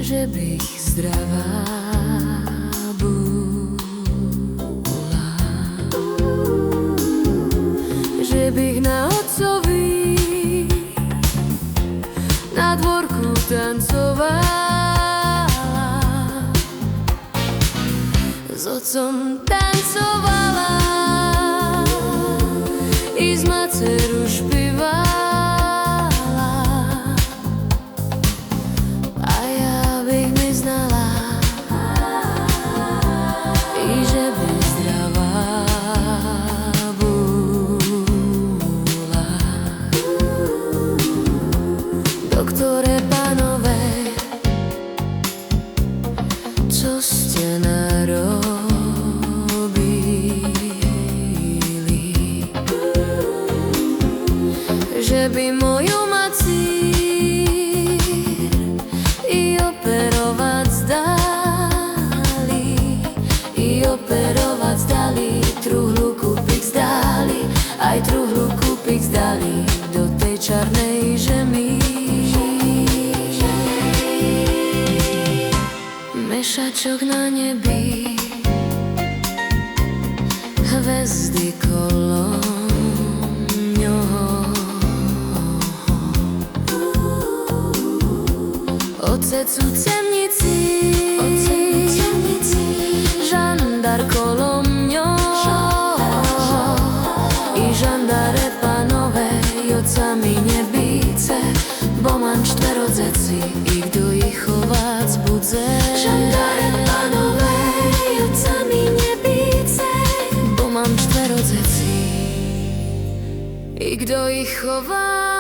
že bych zdravá bola, že bych na otcovi na dvorku tancovala, s otcom tancovala i z maceru špivala. Doktore pánové, čo ste narobili, že by moju macír i operovať zdali, truhlu kúpik zdali, aj truhlu kúpik zdali do tej čarnej žemy. Mešačok na nebi, hvezdy kolo ňoho, otec u temnici, žandár kolo mňo, i žandáre panové, oca mi nebíce, bo mám čtverodzeci, i kdo ich chovác budze. Žandáre panové, oca mi nebíce, bo mám čtverodzeci, i kdo ich chovác